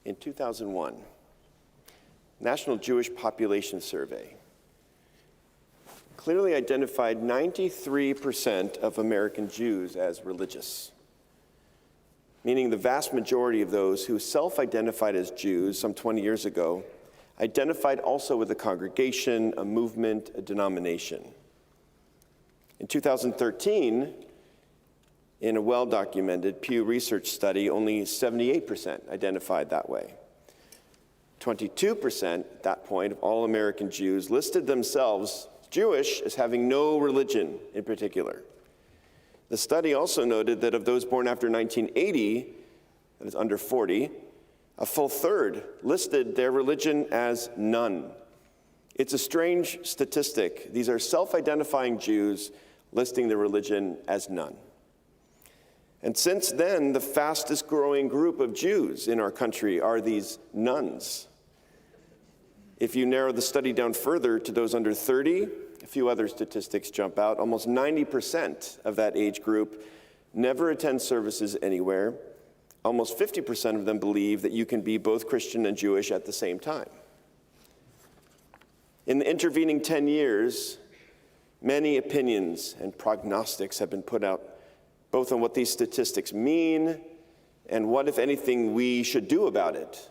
in 2001, National Jewish Population Survey clearly identified 93% of American Jews as religious, meaning the vast majority of those who self-identified as Jews some 20 years ago identified also with a congregation, a movement, a denomination. In 2013, in a well-documented Pew Research study, only 78% identified that way. 22% at that point of all American Jews listed themselves Jewish as having no religion in particular. The study also noted that of those born after 1980, that is under 40, a full third listed their religion as none. It's a strange statistic. These are self-identifying Jews listing their religion as none. And since then, the fastest growing group of Jews in our country are these nones. If you narrow the study down further to those under 30, a few other statistics jump out. Almost 90% of that age group never attend services anywhere. Almost 50% of them believe that you can be both Christian and Jewish at the same time. In the intervening 10 years, many opinions and prognostics have been put out both on what these statistics mean and what, if anything, we should do about it.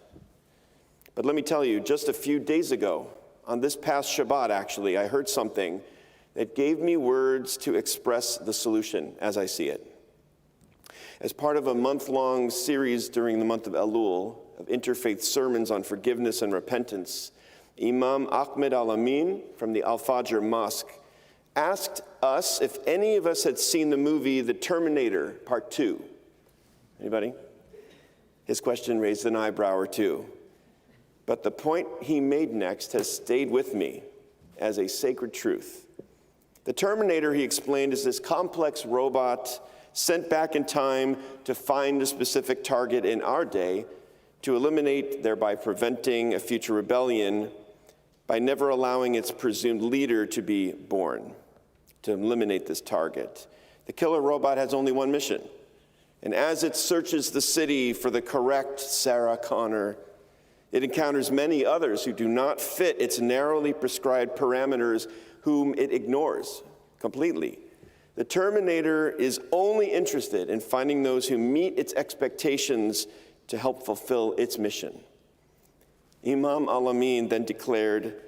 But let me tell you, just a few days ago, on this past Shabbat actually, I heard something that gave me words to express the solution as I see it. As part of a month-long series during the month of Elul of interfaith sermons on forgiveness and repentance, Imam Ahmed Al-Amin from the Al-Fajr Mosque asked us if any of us had seen the movie The Terminator Part 2. Anybody? His question raised an eyebrow or two. But the point he made next has stayed with me as a sacred truth. The Terminator, he explained, is this complex robot sent back in time to find a specific target in our day, to eliminate, thereby preventing a future rebellion by never allowing its presumed leader to be born, to eliminate this target. The killer robot has only one mission, and as it searches the city for the correct Sarah Connor, it encounters many others who do not fit its narrowly prescribed parameters, whom it ignores completely. The Terminator is only interested in finding those who meet its expectations to help fulfill its mission. Imam Al-Amin then declared,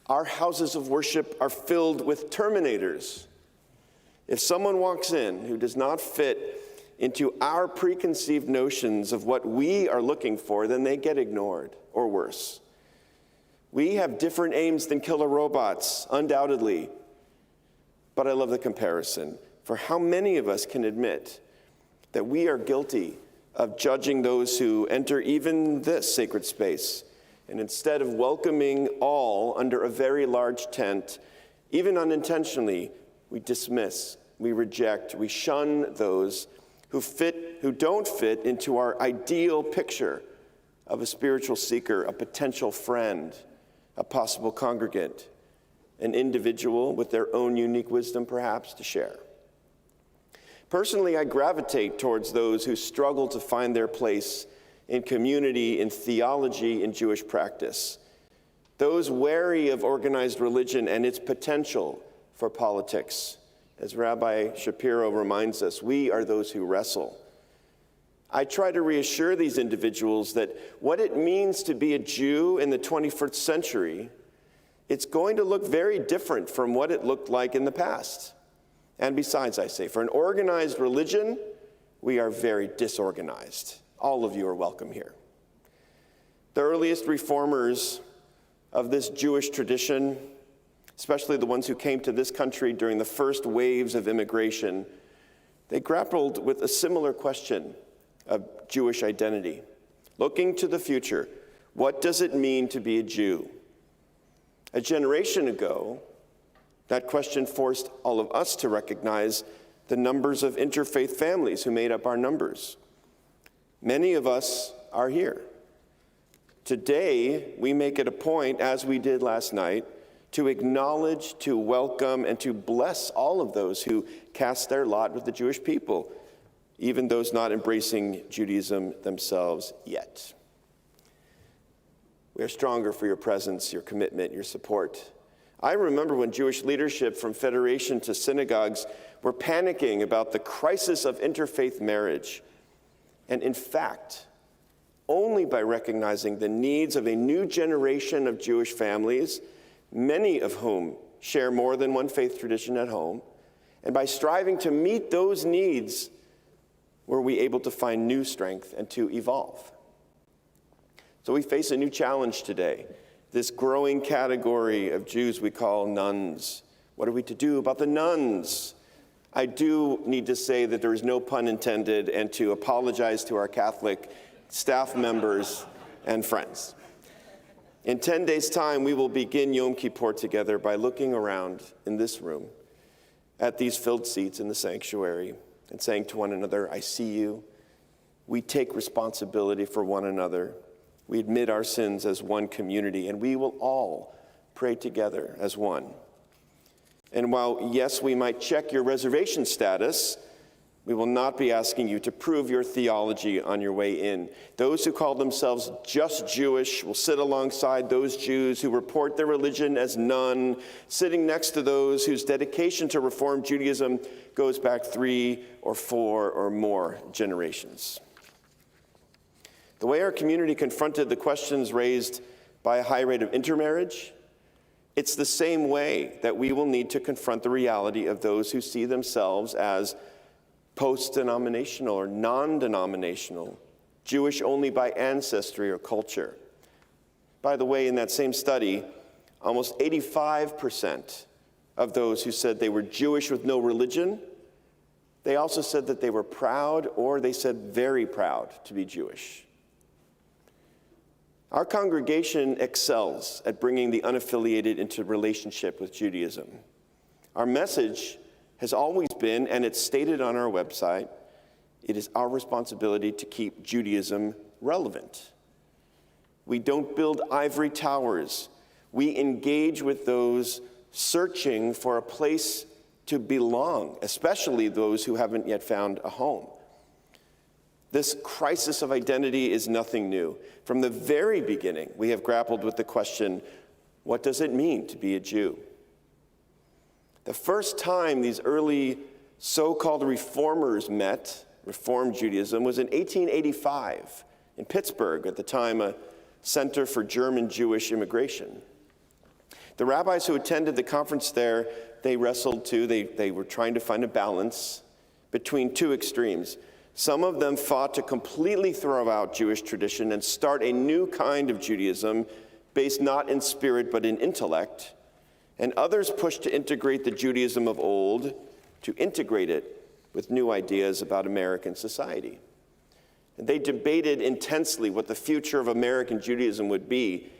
"Our houses of worship are filled with Terminators. If someone walks in who does not fit into our preconceived notions of what we are looking for, then they get ignored, or worse. We have different aims than killer robots, undoubtedly. But I love the comparison. For how many of us can admit that we are guilty of judging those who enter even this sacred space, and instead of welcoming all under a very large tent, even unintentionally, we dismiss, we reject, we shun those who don't fit into our ideal picture of a spiritual seeker, a potential friend, a possible congregant, an individual with their own unique wisdom perhaps to share. Personally, I gravitate towards those who struggle to find their place in community, in theology, in Jewish practice. Those wary of organized religion and its potential for politics. As Rabbi Shapiro reminds us, we are those who wrestle. I try to reassure these individuals that what it means to be a Jew in the 21st century, it's going to look very different from what it looked like in the past. And besides, I say, for an organized religion, we are very disorganized. All of you are welcome here. The earliest reformers of this Jewish tradition, especially the ones who came to this country during the first waves of immigration, they grappled with a similar question of Jewish identity. Looking to the future, what does it mean to be a Jew? A generation ago, that question forced all of us to recognize the numbers of interfaith families who made up our numbers. Many of us are here. Today, we make it a point, as we did last night, to acknowledge, to welcome, and to bless all of those who cast their lot with the Jewish people. even those not embracing Judaism themselves yet. We are stronger for your presence, your commitment, your support. I remember when Jewish leadership from Federation to synagogues were panicking about the crisis of interfaith marriage. And in fact, only by recognizing the needs of a new generation of Jewish families, many of whom share more than one faith tradition at home, and by striving to meet those needs, were we able to find new strength and to evolve. So we face a new challenge today, this growing category of Jews we call nuns. What are we to do about the nuns? I do need to say that there is no pun intended, and to apologize to our Catholic staff members and friends. In 10 days' time, we will begin Yom Kippur together by looking around in this room at these filled seats in the sanctuary and saying to one another, I see you. We take responsibility for one another. We admit our sins as one community, and we will all pray together as one. And while, yes, we might check your reservation status, we will not be asking you to prove your theology on your way in. Those who call themselves just Jewish will sit alongside those Jews who report their religion as none, sitting next to those whose dedication to Reform Judaism goes back 3 or 4 or more generations. The way our community confronted the questions raised by a high rate of intermarriage, it's the same way that we will need to confront the reality of those who see themselves as post-denominational or non-denominational, Jewish only by ancestry or culture. By the way, in that same study, almost 85% of those who said they were Jewish with no religion, they also said that they were proud, or they said very proud to be Jewish. Our congregation excels at bringing the unaffiliated into relationship with Judaism. Our message has always been, and it's stated on our website, it is our responsibility to keep Judaism relevant. We don't build ivory towers. We engage with those searching for a place to belong, especially those who haven't yet found a home. This crisis of identity is nothing new. From the very beginning, we have grappled with the question, what does it mean to be a Jew? The first time these early so-called reformers met, Reformed Judaism, was in 1885 in Pittsburgh, at the time a center for German Jewish immigration. The rabbis who attended the conference there, they wrestled too. They were trying to find a balance between two extremes. Some of them fought to completely throw out Jewish tradition and start a new kind of Judaism based not in spirit but in intellect. And others pushed to integrate the Judaism of old, to integrate it with new ideas about American society. And they debated intensely what the future of American Judaism would be.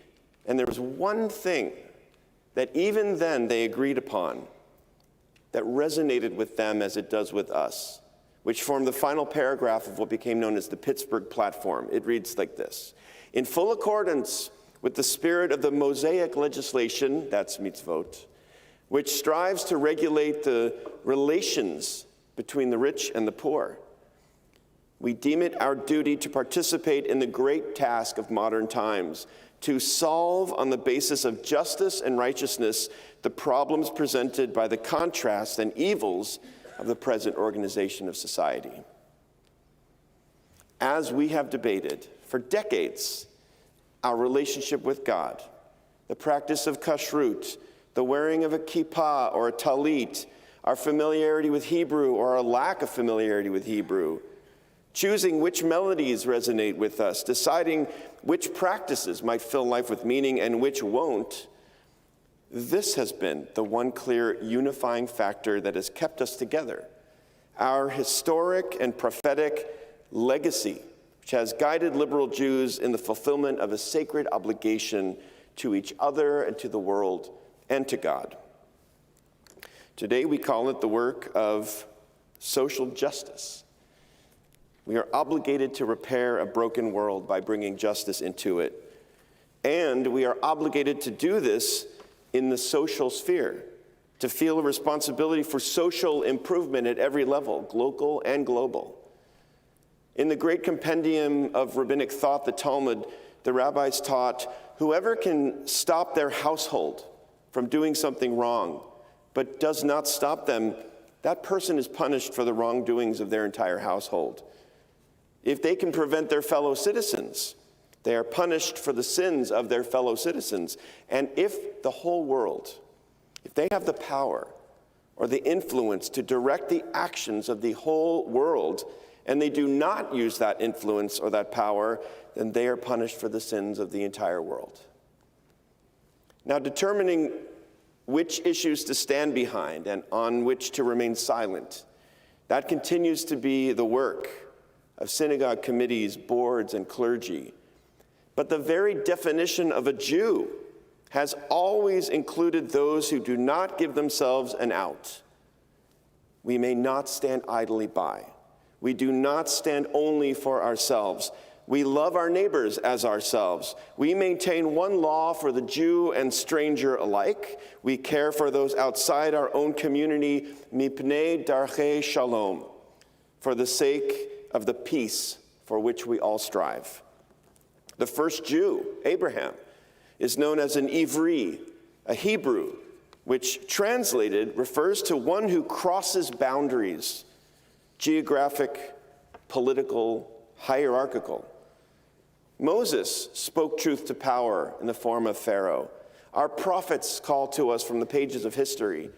And there was one thing that even then they agreed upon that resonated with them as it does with us, which formed the final paragraph of what became known as the Pittsburgh Platform. It reads like this: in full accordance with the spirit of the Mosaic legislation, that's mitzvot, which strives to regulate the relations between the rich and the poor, we deem it our duty to participate in the great task of modern times, to solve on the basis of justice and righteousness the problems presented by the contrasts and evils of the present organization of society. As we have debated for decades, our relationship with God, the practice of kashrut, the wearing of a kippah or a talit, our familiarity with Hebrew or our lack of familiarity with Hebrew, choosing which melodies resonate with us, deciding which practices might fill life with meaning and which won't, this has been the one clear unifying factor that has kept us together. Our historic and prophetic legacy, which has guided liberal Jews in the fulfillment of a sacred obligation to each other and to the world and to God. Today we call it the work of social justice. We are obligated to repair a broken world by bringing justice into it. And we are obligated to do this in the social sphere, to feel a responsibility for social improvement at every level, local and global. In the great compendium of rabbinic thought, the Talmud, the rabbis taught, whoever can stop their household from doing something wrong, but does not stop them, that person is punished for the wrongdoings of their entire household. If they can prevent their fellow citizens, they are punished for the sins of their fellow citizens. And if the whole world, if they have the power or the influence to direct the actions of the whole world, and they do not use that influence or that power, then they are punished for the sins of the entire world. Now, determining which issues to stand behind and on which to remain silent, that continues to be the work of synagogue committees, boards, and clergy. But the very definition of a Jew has always included those who do not give themselves an out. We may not stand idly by. We do not stand only for ourselves. We love our neighbors as ourselves. We maintain one law for the Jew and stranger alike. We care for those outside our own community, mipnei darchei shalom, for the sake of the peace for which we all strive. The first Jew, Abraham, is known as an Ivri, a Hebrew, which translated refers to one who crosses boundaries, geographic, political, hierarchical. Moses spoke truth to power in the form of Pharaoh. Our prophets call to us from the pages of history,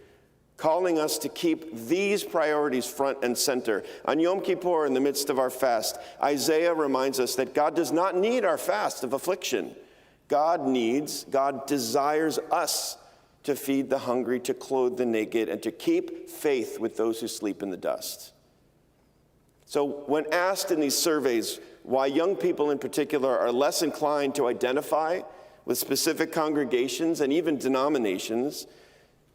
calling us to keep these priorities front and center. On Yom Kippur, in the midst of our fast, Isaiah reminds us that God does not need our fast of affliction. God desires us to feed the hungry, to clothe the naked, and to keep faith with those who sleep in the dust. So when asked in these surveys why young people in particular are less inclined to identify with specific congregations and even denominations,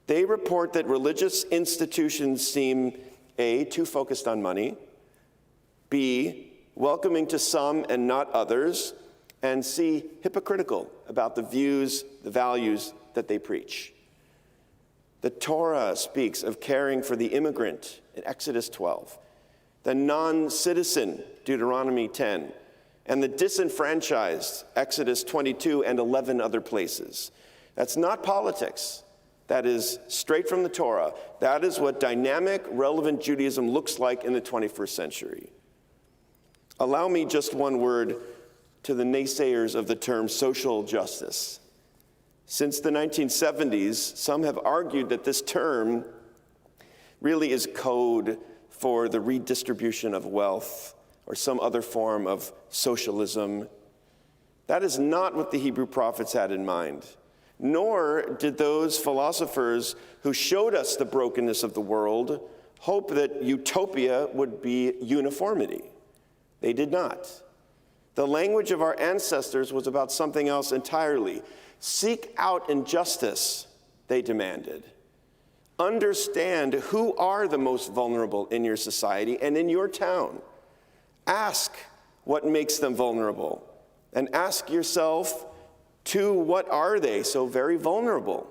they report that religious institutions seem A, too focused on money, B, welcoming to some and not others, and C, hypocritical about the views, the values that they preach. The Torah speaks of caring for the immigrant in Exodus 12, the non-citizen, Deuteronomy 10, and the disenfranchised, Exodus 22 and 11 other places. That's not politics. That is straight from the Torah. That is what dynamic, relevant Judaism looks like in the 21st century. Allow me just one word to the naysayers of the term social justice. Since the 1970s, some have argued that this term really is code for the redistribution of wealth or some other form of socialism. That is not what the Hebrew prophets had in mind, nor did those philosophers who showed us the brokenness of the world hope that utopia would be uniformity. They did not. The language of our ancestors was about something else entirely. Seek out injustice, they demanded. Understand who are the most vulnerable in your society and in your town. Ask what makes them vulnerable, and ask yourself, to what are they so very vulnerable?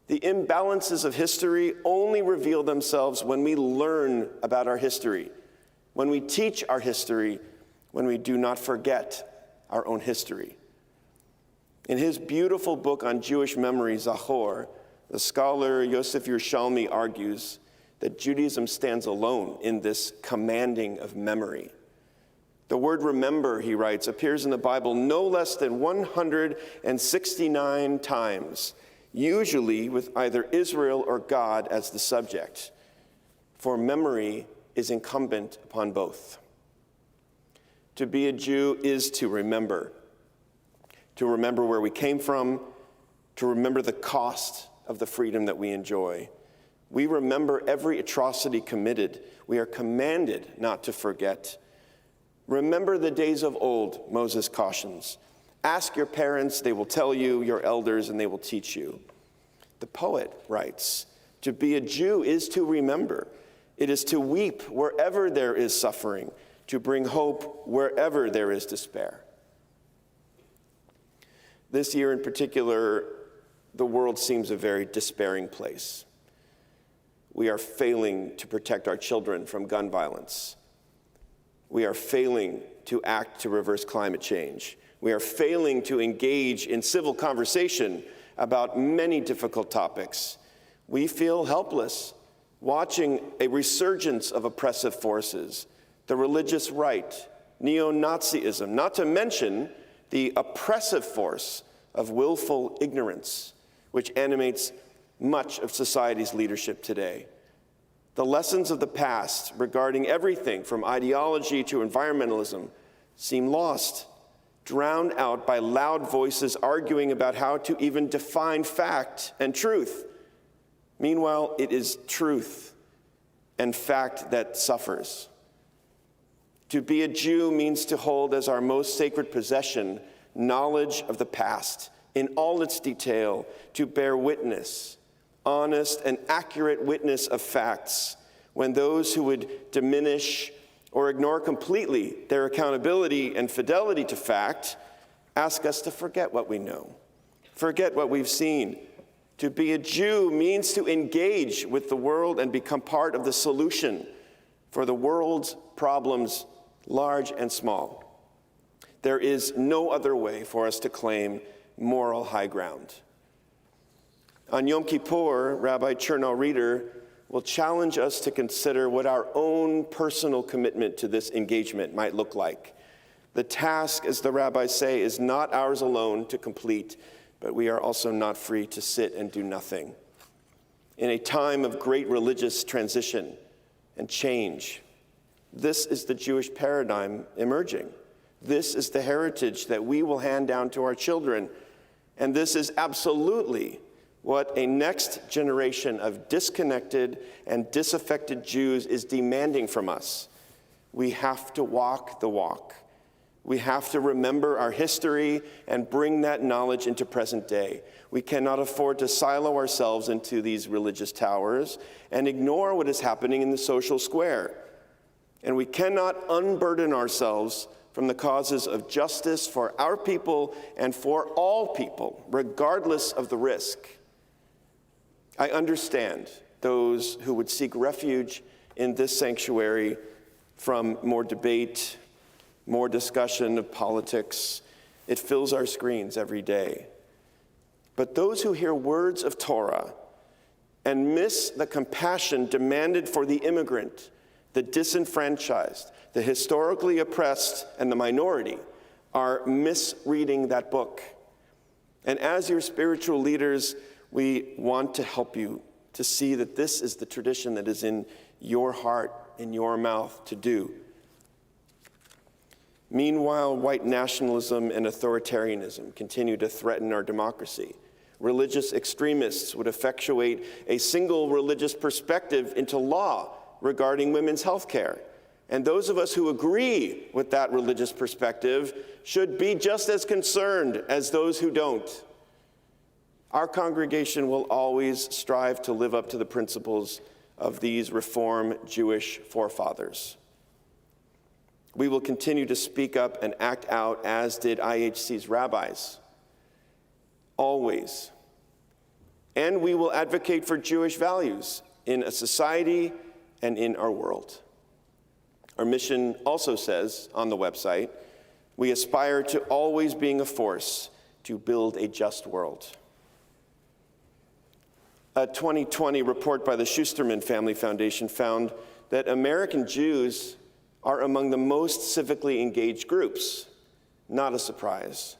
The imbalances of history only reveal themselves when we learn about our history, when we teach our history, when we do not forget our own history. In his beautiful book on Jewish memory, Zachor, the scholar Yosef Yerushalmi argues that Judaism stands alone in this commanding of memory. The word remember, he writes, appears in the Bible no less than 169 times, usually with either Israel or God as the subject, for memory is incumbent upon both. To be a Jew is to remember where we came from, to remember the cost of the freedom that we enjoy. We remember every atrocity committed. We are commanded not to forget. Remember the days of old, Moses cautions. Ask your parents, they will tell you, your elders, and they will teach you. The poet writes, to be a Jew is to remember. It is to weep wherever there is suffering, to bring hope wherever there is despair. This year in particular, the world seems a very despairing place. We are failing to protect our children from gun violence. we are failing to act to reverse climate change. We are failing to engage in civil conversation about many difficult topics. We feel helpless watching a resurgence of oppressive forces, the religious right, neo-Nazism, not to mention the oppressive force of willful ignorance, which animates much of society's leadership today. The lessons of the past regarding everything from ideology to environmentalism seem lost, drowned out by loud voices arguing about how to even define fact and truth. Meanwhile, it is truth and fact that suffers. To be a Jew means to hold as our most sacred possession knowledge of the past in all its detail, to bear witness, honest and accurate witness of facts, when those who would diminish or ignore completely their accountability and fidelity to fact ask us to forget what we know, forget what we've seen. To be a Jew means to engage with the world and become part of the solution for the world's problems, large and small. There is no other way for us to claim moral high ground. On Yom Kippur, Rabbi Chernow Reeder will challenge us to consider what our own personal commitment to this engagement might look like. The task, as the rabbis say, is not ours alone to complete, but we are also not free to sit and do nothing. In a time of great religious transition and change, this is the Jewish paradigm emerging. This is the heritage that we will hand down to our children. And this is absolutely what a next generation of disconnected and disaffected Jews is demanding from us. We have to walk the walk. We have to remember our history and bring that knowledge into present day. We cannot afford to silo ourselves into these religious towers and ignore what is happening in the social square. And we cannot unburden ourselves from the causes of justice for our people and for all people, regardless of the risk. I understand those who would seek refuge in this sanctuary from more debate, more discussion of politics. It fills our screens every day. But those who hear words of Torah and miss the compassion demanded for the immigrant, the disenfranchised, the historically oppressed, and the minority are misreading that book. And as your spiritual leaders, we want to help you to see that this is the tradition that is in your heart, in your mouth to do. Meanwhile, white nationalism and authoritarianism continue to threaten our democracy. Religious extremists would effectuate a single religious perspective into law regarding women's health care. And those of us who agree with that religious perspective should be just as concerned as those who don't. Our congregation will always strive to live up to the principles of these Reform Jewish forefathers. We will continue to speak up and act out, as did IHC's rabbis, always. And we will advocate for Jewish values in a society and in our world. Our mission also says on the website, we aspire to always being a force to build a just world. A 2020 report by the Schusterman Family Foundation found that American Jews are among the most civically engaged groups. Not a surprise.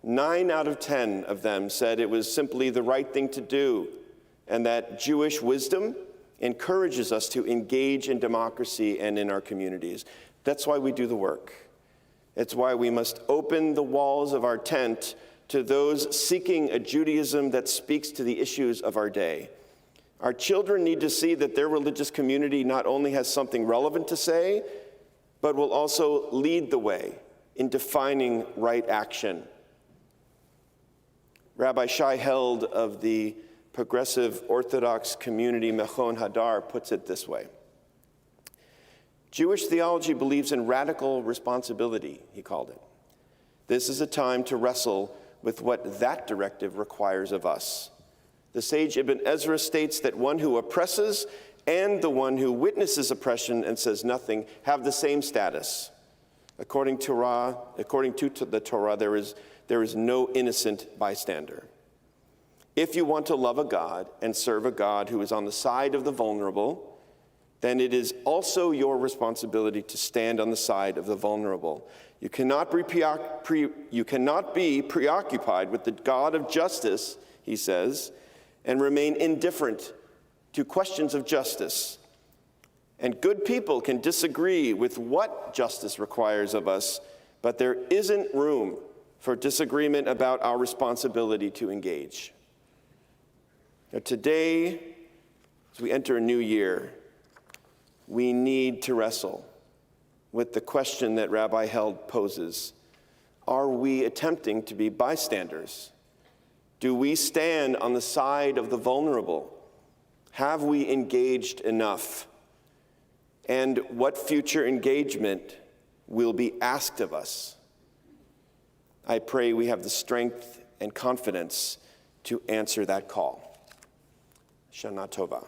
9 out of 10 of them said it was simply the right thing to do, and that Jewish wisdom encourages us to engage in democracy and in our communities. That's why we do the work. It's why we must open the walls of our tent to those seeking a Judaism that speaks to the issues of our day. Our children need to see that their religious community not only has something relevant to say, but will also lead the way in defining right action. Rabbi Shai Held of the Progressive Orthodox community Mechon Hadar puts it this way. Jewish theology believes in radical responsibility, he called it. This is a time to wrestle with what that directive requires of us. The sage Ibn Ezra states that one who oppresses and the one who witnesses oppression and says nothing have the same status. According to the Torah, there is no innocent bystander. If you want to love a God and serve a God who is on the side of the vulnerable, then it is also your responsibility to stand on the side of the vulnerable. You cannot be preoccupied with the God of justice, he says, and remain indifferent to questions of justice. And good people can disagree with what justice requires of us, but there isn't room for disagreement about our responsibility to engage. Now, today, as we enter a new year, we need to wrestle with the question that Rabbi Held poses. Are we attempting to be bystanders? Do we stand on the side of the vulnerable? Have we engaged enough? And what future engagement will be asked of us? I pray we have the strength and confidence to answer that call. Shana Tova.